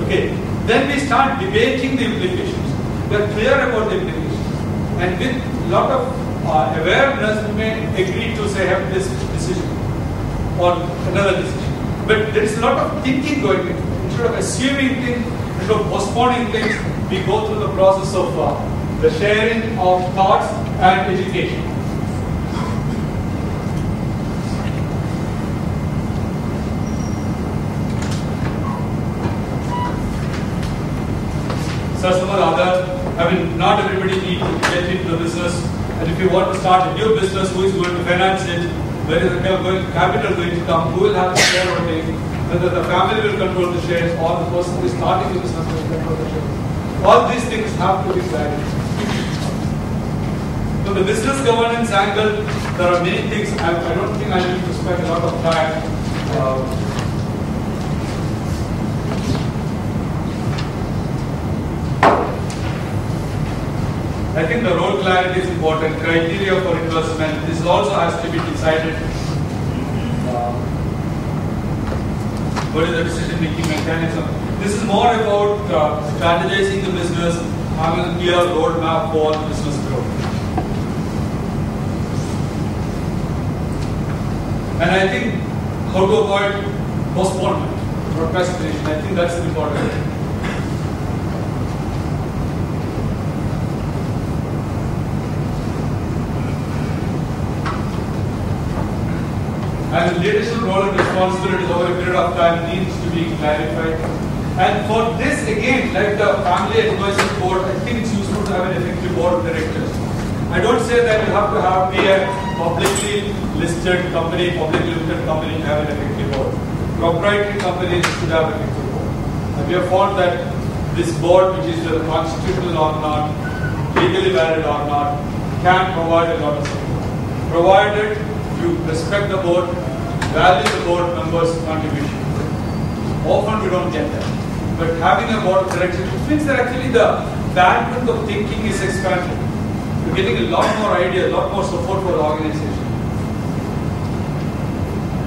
Okay. Then we start debating the implications. We are clear about the implications. And with a lot of awareness, we may agree to say have this decision or another decision. But there is a lot of thinking going into it. Instead of assuming things, instead of postponing things, we go through the process of the sharing of thoughts and education. So some other, not everybody needs to get into the business. And if you want to start a new business, who is going to finance it? Where is the capital going to come? Who will have the shareholding? Whether the family will control the shares or the person who is starting the business will control the shares. All these things have to be clarified. From the business governance angle, there are many things. I don't think I need to spend a lot of time. I think the role clarity is important. Criteria for investment. This also has to be decided. What is the decision-making mechanism? This is more about strategizing the business, having a clear roadmap for business growth. And I think how to avoid postponement, procrastination. I think that's important. And leadership role and responsibilities over a period of time needs to be clarified. And for this, again, like the family advisory board, I think it's useful to have an effective board of directors. I don't say that you have to be a publicly listed company to have an effective board. Proprietary companies should have an effective board. And we have found that this board, which is constitutional or not, legally valid or not, can provide a lot of support. Provided you respect the board, value the board members' contribution. Often we don't get that. But having a board of directors, which means that actually the bandwidth of thinking is expanded. You're getting a lot more ideas, a lot more support for the organization.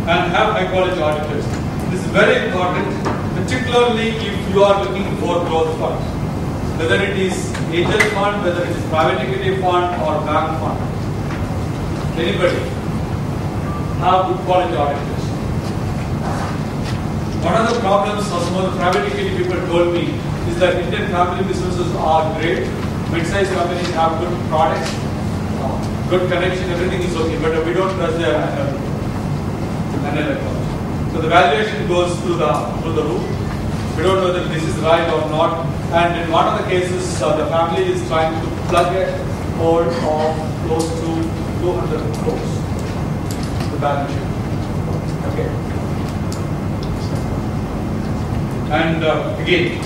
And have high quality auditors. This is very important, particularly if you are looking for growth funds. Whether it is angel fund, whether it is private equity fund or bank fund. Anybody. Have good quality auditors. One of the problems some of the private equity people told me is that Indian family businesses are great. Mid-sized companies have good products, good connection, everything is okay, but we don't trust their annual account. So the valuation goes through the roof. We don't know whether this is right or not. And in one of the cases, the family is trying to plug a hole of close to 200 crores. Balance sheet. Okay. And again,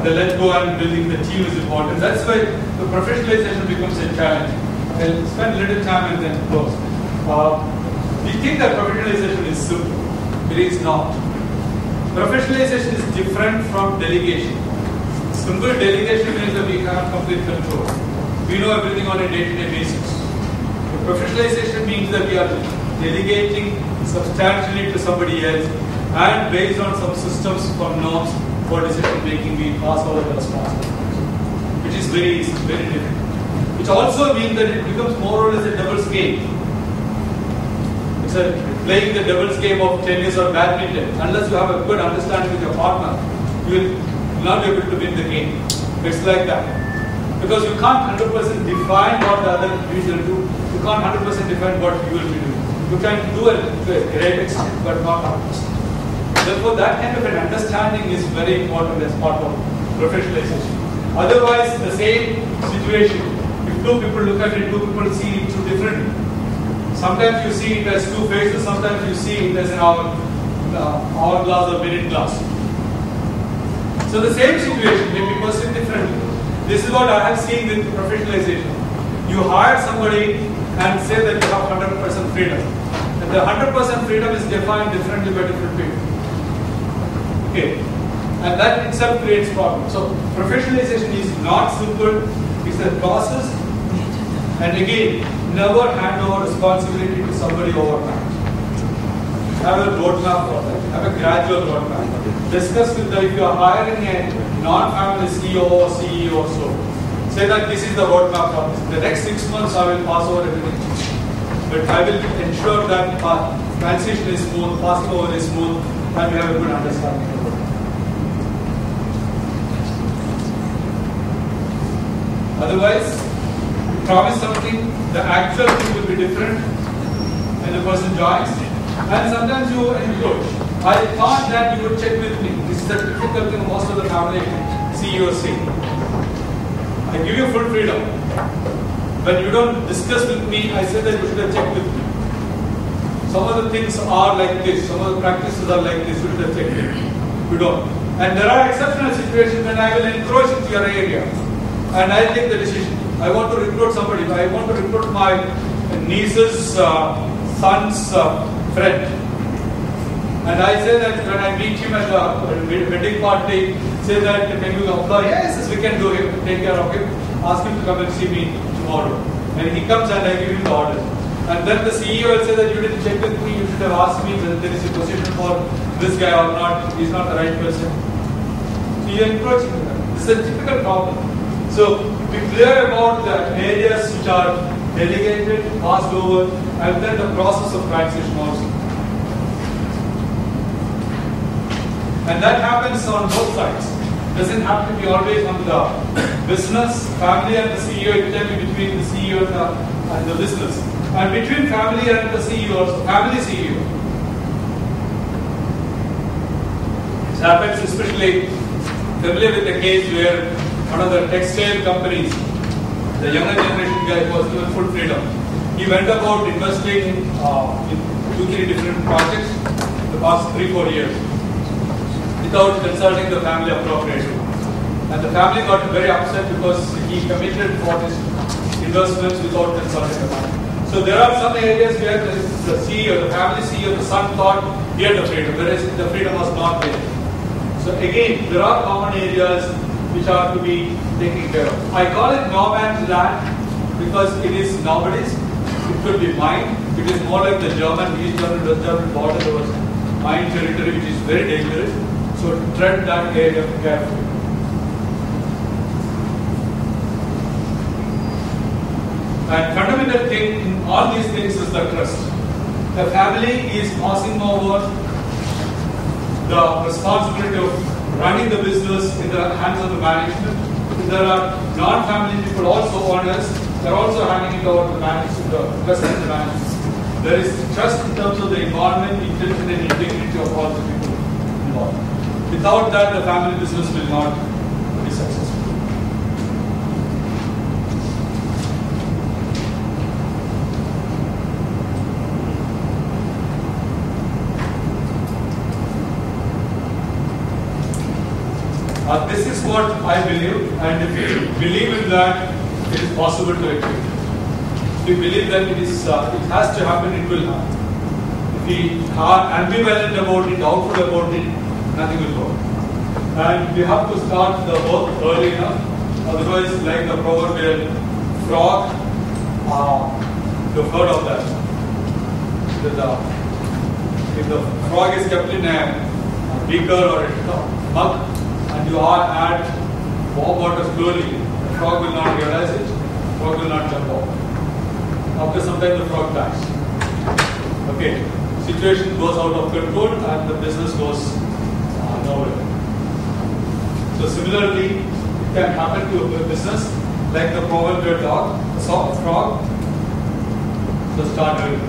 the let go and building the team is important. That's why the professionalization becomes a challenge. I'll spend a little time and then close. We think that professionalization is simple. It is not. Professionalization is different from delegation. Simple delegation means that we have complete control. We know everything on a day-to-day basis. Professionalization means that we are delegating substantially to somebody else, and based on some systems for norms for decision making, we pass over the responsibility, which is very easy, very difficult. Which also means that it becomes more or less a devil's game. It's playing the devil's game of tennis or badminton. Unless you have a good understanding with your partner, you will not be able to win the game. It's like that. Because you can't 100% define what the other individual do. You can't 100% define what you will be doing. You can do a great extent, but not 100%. Therefore, that kind of an understanding is very important as part of professionalization. Otherwise, the same situation, if two people look at it, two people see it two differently. Sometimes you see it as two faces, sometimes you see it as an hourglass or minute glass. So the same situation may be perceived differently. This is what I have seen with professionalization. You hire somebody and say that you have 100% freedom. And the 100% freedom is defined differently by different people. Okay. And that itself creates problems. So professionalization is not simple. It's a process. And again, never hand over responsibility to somebody overnight. have a roadmap for that. Have a gradual roadmap. Discuss with the, if you are hiring a non-family CEO or CEO or so, say that this is the roadmap for this. The next 6 months I will pass over everything. But I will ensure that transition is smooth, passing over is smooth, and we have a good understanding of it. Otherwise, promise something, the actual thing will be different when the person joins, and sometimes you encroach. I thought that you would check with me. This is the typical thing most of the family CEOs say. I give you full freedom. When you don't discuss with me, I say that you should have checked with me. Some of the things are like this, some of the practices are like this, you should have checked with me. You don't. And there are exceptional situations when I will encroach into your area and I'll take the decision. I want to recruit somebody. I want to recruit my niece's son's friend. And I say that when I meet him at the wedding party, say that can you apply? Yes, we can do him, take care of him. Ask him to come and see me tomorrow. And he comes and I give him the order. And then the CEO will say that you didn't check with me, you should have asked me whether there is a position for this guy or not. He's not the right person. So you are encroaching on that. This is a typical problem. So be clear about the areas which are delegated, passed over, and then the process of transition also. And that happens on both sides. It doesn't have to be always on the business, family and the CEO. It can be between the CEO and the business. And between family and the CEO also, family CEO. It happens especially familiar with the case where one of the textile companies, the younger generation guy was given full freedom. He went about investing in 2-3 different projects the past 3-4 years without consulting the family appropriately. And the family got very upset because he committed for his investments without consulting the family. So there are some areas where the CEO, the family CEO, the son thought he had the freedom, whereas the freedom was not there. So again, there are common areas which are to be taken care of. I call it no man's land because it is nobody's. It could be mine. It is more like the German, East German, West German border. There was mine territory which is very dangerous. So tread that area carefully. And fundamental thing in all these things is the trust. The family is passing over the responsibility of running the business in the hands of the management. There are non-family people also owners. They are also handing it over to the management, the rest of the management. There is trust in terms of the environment, intention and integrity of all the people involved. Without that, the family business will not be successful. This is what I believe, and if you believe in that, it is possible to achieve. If you believe that it has to happen, it will happen. If we are ambivalent about it, doubtful about it, nothing will work. And we have to start the work early enough, otherwise, like the proverbial frog, you've heard of that. If the frog is kept in a beaker or a mug, and you add warm water slowly, the frog will not realize it, the frog will not jump off. After some time, the frog dies. Okay, situation goes out of control and the business goes nowhere. So similarly, it can happen to a business like the proverbial dog, a soft frog, so start doing it.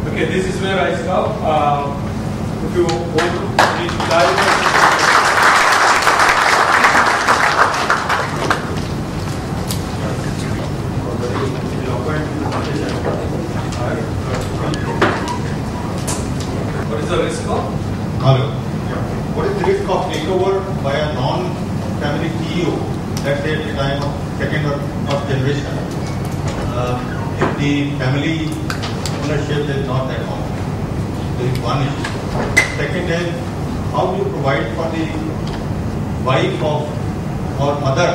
Okay, this is where I stop. If you want to reach clarity. What is the risk of? Hello. What is the risk of takeover by a non-family CEO, let's say at the time of second or third generation, if the family ownership is not that common? There is one issue. Second is, how do you provide for the wife of or mother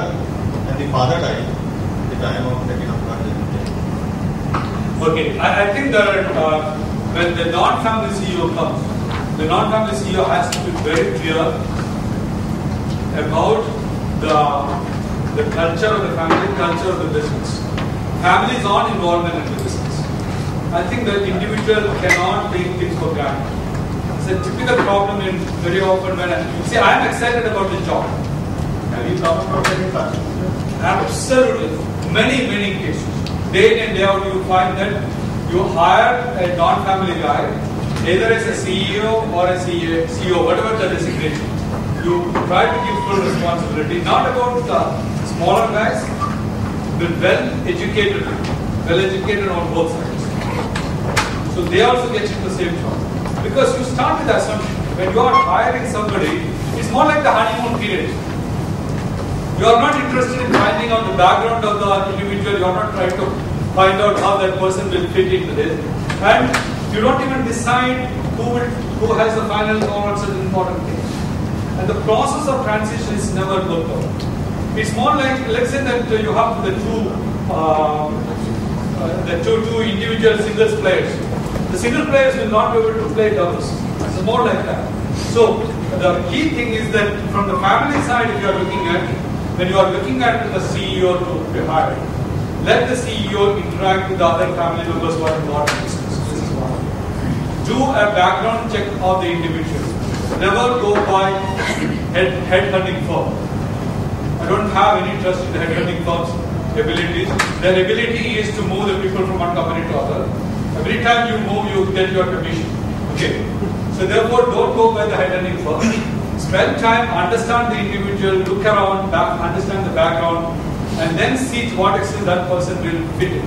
and the father dies at the time of second or third generation? Okay, I think there are when the non-family CEO comes, the non-family CEO has to be very clear about the culture of the family, culture of the business. Family's own involvement in the business. I think the individual cannot take things for granted. It's a typical problem in very often when I'm excited about the job. Have you come across any such? Absolutely. Many cases. Day in and day out you find that you hire a non-family guy, either as a CEO or a CEO, whatever the designation. You try to give full responsibility, not about the smaller guys, but well-educated on both sides. So they also get into the same job. Because you start with the assumption, when you are hiring somebody, it's more like the honeymoon period. You are not interested in finding out the background of the individual, you are not trying to find out how that person will fit into this. And you don't even decide who has the final call on certain important things. And the process of transition is never worked out. It's more like, let's say that you have the two individual singles players. The single players will not be able to play doubles. It's more like that. So the key thing is that from the family side, if you are looking at, when you are looking at the CEO to be hired, let the CEO interact with the other family members who are involved in business. This is one. Do a background check of the individual. Never go by headhunting firm. I don't have any trust in the headhunting firm's abilities. Their ability is to move the people from one company to other. Every time you move, you get your commission. Okay? So therefore, don't go by the headhunting firm. Spend time, understand the individual, look around, understand the background, and then see to what extent that person will fit in.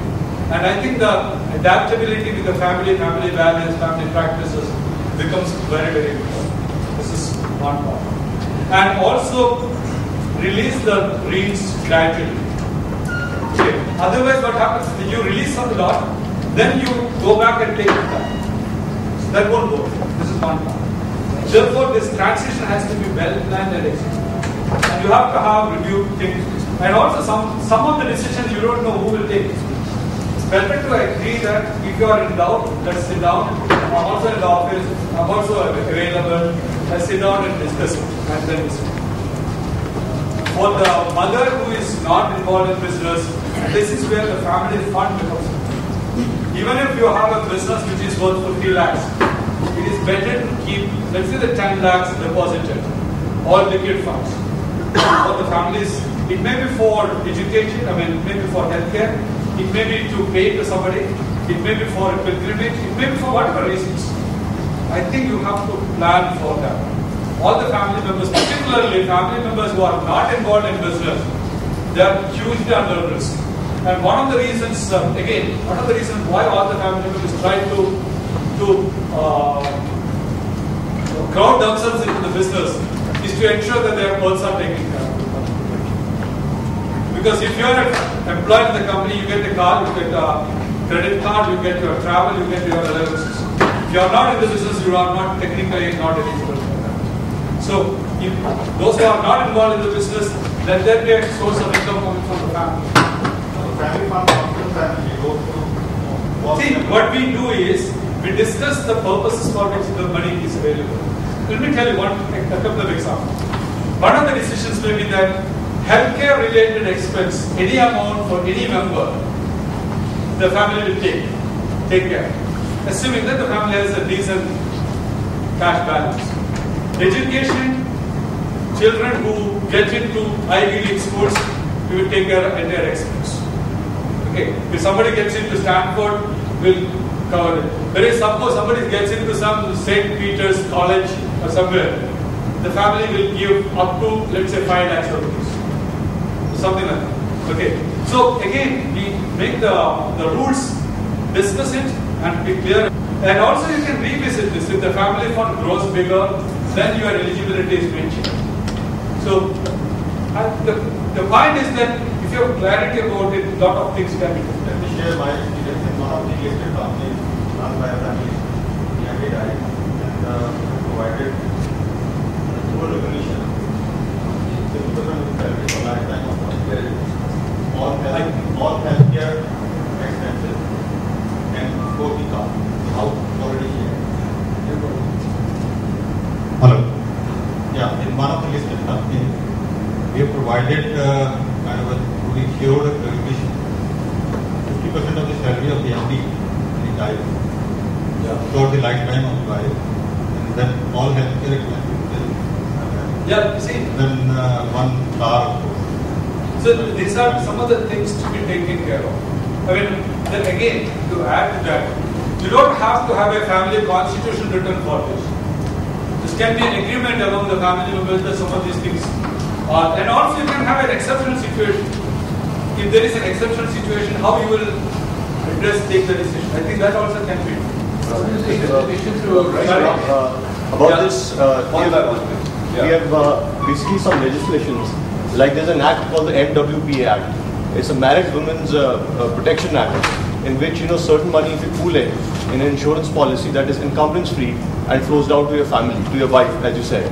And I think the adaptability with the family values, family practices becomes very important. This is one part. And also release the reins gradually. Okay. Otherwise, what happens is you release a lot, then you go back and take it back. So that won't work. This is one part. Therefore, this transition has to be well planned and executed. And you have to have review things. And also some of the decisions you don't know who will take. It's better to agree that if you are in doubt, let's sit down. I'm also in the office, I'm also available. Let's sit down and discuss it. And then decide. For the mother who is not involved in business, this is where the family fund becomes. Even if you have a business which is worth 50 lakhs, it is better to keep, let's say, the 10 lakhs deposited or liquid funds. For the families, it may be for education, it may be for healthcare, it may be to pay to somebody, it may be for a pilgrimage, it may be for whatever reasons. I think you have to plan for that. All the family members, particularly family members who are not involved in business, they are hugely under risk. And one of the reasons, why all the family members try to crowd themselves into the business is to ensure that their pearls are taken care of. Because if you are employed in the company, you get the car, you get a credit card, you get your travel, you get your allowances. If you are not in the business, you are not technically not eligible for that. So, if those who are not involved in the business, let there be a source of income coming from the family. Family fund, family go to. See, what we do is we discuss the purposes for which the money is available. Let me tell you a couple of examples. One of the decisions may be that healthcare related expense, any amount for any member, the family will take care. Assuming that the family has a decent cash balance. Education, children who get into Ivy League schools, we will take care of entire expense. Okay, if somebody gets into Stanford, we'll cover it. But if suppose somebody gets into some St. Peter's College or somewhere, the family will give up to, let's say, 5 lakhs of rupees. Something like that. Okay. So again, we make the rules, discuss it, and be clear. And also you can revisit this. If the family fund grows bigger, then your eligibility is mentioned. So the point is that if you have clarity about it, a lot of things can be done. Let me share my experience in one of the listed companies run by a family. He had died and provided full recognition. The government salary for lifetime of all healthcare expenses and for the house already Hello. Yeah, in one of the listed companies, we have provided kind of a assured recognition. 50% of the salary of the MD when he died. Yeah. Throughout the lifetime of the wife. And then all healthcare expenses. Yeah, see. Then one car. So these are some of the things to be taken care of. I mean, then again, to add to that, you don't have to have a family constitution written for this. This can be an agreement among the family members that some of these things are. And also you can have an exceptional situation. If there is an exceptional situation, how you will take the decision. I think that also can be. About this, we have basically some legislations. Like there's an act called the MWPA Act. It's a Married Women's Protection Act, in which certain money, if you pool it in an insurance policy that is encumbrance free and flows down to your family, to your wife, as you said.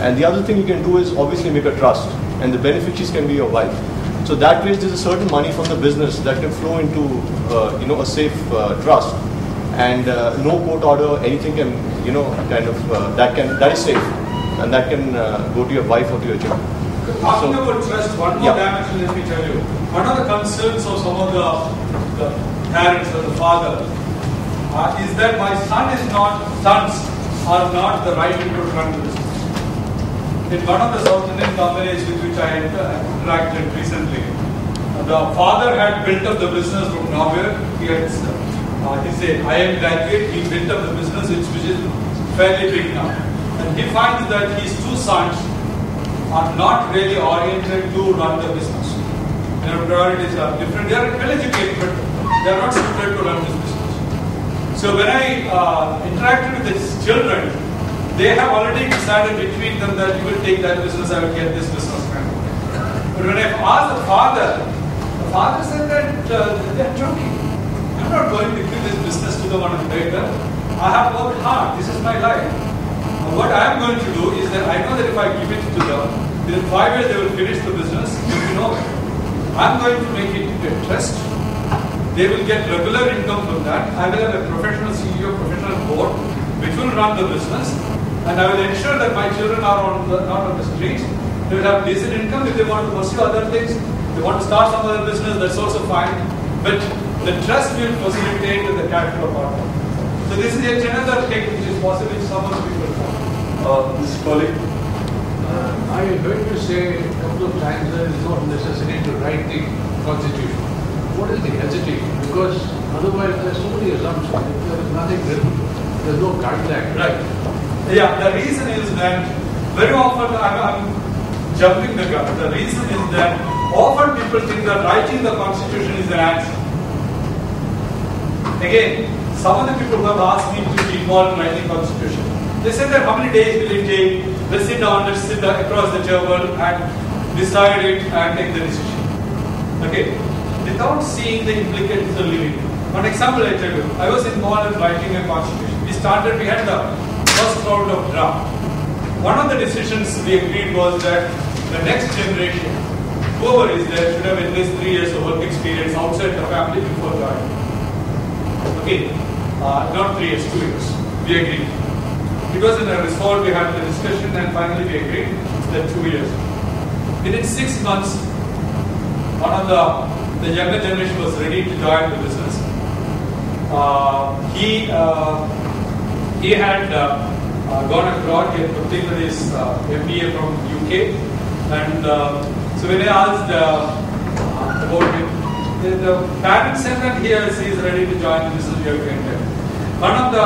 And the other thing you can do is obviously make a trust, and the beneficiaries can be your wife. So that way, there's a certain money from the business that can flow into a safe trust, and no court order, anything can that is safe, and that can go to your wife or to your children. Talking about trust, one more dimension, let me tell you. One of the concerns of some of the parents or the father is that my sons are not the right people to run the business. In one of the South Indian companies with which I interacted recently, the father had built up the business from nowhere. He's an IIM graduate. He built up the business, which is fairly big now. And he finds that his two sons are not really oriented to run the business. Their priorities are different. They are well educated, but they are not suited to run this business. So when I interacted with these children, they have already decided between them that you will take that business, I will get this business. But when I asked the father said that they are joking. I'm not going to give this business to the one later. I have worked hard. This is my life. What I am going to do is that I know that if I give it to them, within 5 years they will finish the business, they will know it. I am going to make it a trust. They will get regular income from that. I will have a professional CEO, professional board, which will run the business. And I will ensure that my children are not on the streets. They will have decent income. If they want to pursue other things, they want to start some other business, that's also fine. But the trust will facilitate the cash flow part. So this is yet another thing which is possible some of the people have. This colleague? I heard you say a couple of times that it is not necessary to write the constitution. What is the hesitation? Because otherwise there are so many assumptions. If there is nothing written, there is no guideline. Right. Yeah, the reason is that very often I'm jumping the gun. The reason is that often people think that writing the constitution is an answer. Again, some of the people who have asked me to be involved in writing constitution, they said that how many days will it take? Let's sit across the table and decide it and take the decision. Okay, without seeing the implications of living. One example I tell you, I was involved in writing a constitution. We had the first round of draft. One of the decisions we agreed was that the next generation, whoever is there, should have at least 3 years of work experience outside the family before joining. Okay, not 3 years, 2 years. We agreed. It was in a resort, we had the discussion, and finally we agreed that 2 years. Within 6 months, one of the younger generation was ready to join the business. He had gone abroad. He had completed his MBA from UK, and so when I asked about him, the parents said that he is ready to join the business. We are going there. One of the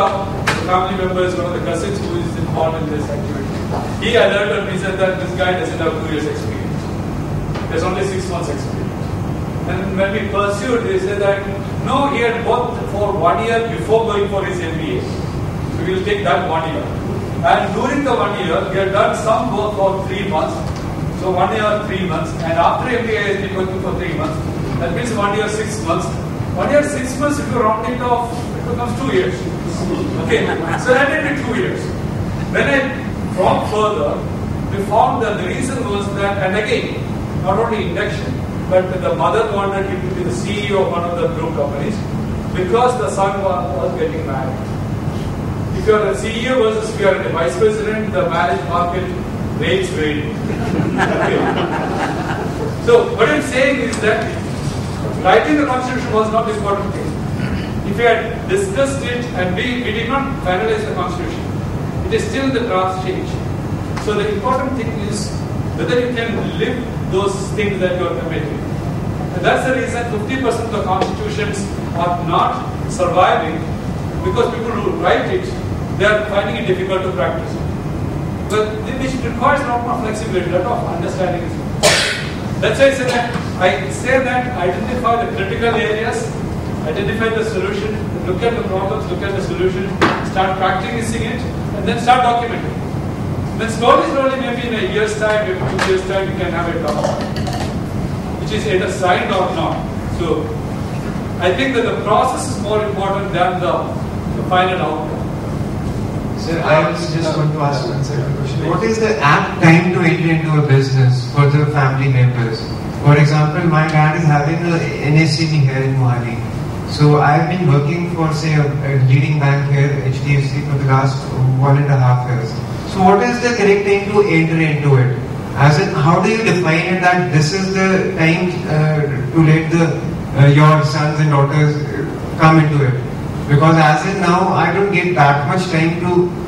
family members, one of the cousins who is involved in this activity, he alerted me, said that this guy doesn't have 2 years experience. There's only 6 months experience. And when we pursued, they said that no, he had worked for 1 year before going for his MBA. So we will take that 1 year. And during the 1 year, he had done some work for 3 months. So 1 year, 3 months. And after MBA, he has been working for 3 months. That means 1 year, 6 months. 1 year, 6 months, if you round it off, it becomes 2 years. Okay, so that will be 2 years. When I from further, we found that the reason was that, and again, not only induction, but the mother wanted him to be the CEO of one of the group companies because the son was getting married. If you are a CEO versus if you are a vice president, the marriage market rates vary. Okay. So what I'm saying is that writing the constitution was not the important thing. If we had discussed it and we did not finalize the constitution, it is still in the draft stage. So the important thing is whether you can live those things that you are committing. And that's the reason 50% of the constitutions are not surviving, because people who write it, they are finding it difficult to practice. But which requires a lot more flexibility, a lot of understanding as well. That's why I say that identify the critical areas, identify the solution, look at the problems, look at the solution, start practicing it, and then start documenting. Then slowly, maybe in a year's time, maybe 2 years' time, you can have a document, which is either signed or not. So I think that the process is more important than the final outcome. Sir, I was just going to ask one second question. What is the apt time to enter into a business for the family members? For example, my dad is having a NSCB here in Mohali. So I've been working for, say, a leading bank here, HDFC, for the last 1.5 years. So what is the correct time to enter into it? As in, how do you define it that this is the time to let your sons and daughters come into it? Because as in now, I don't get that much time to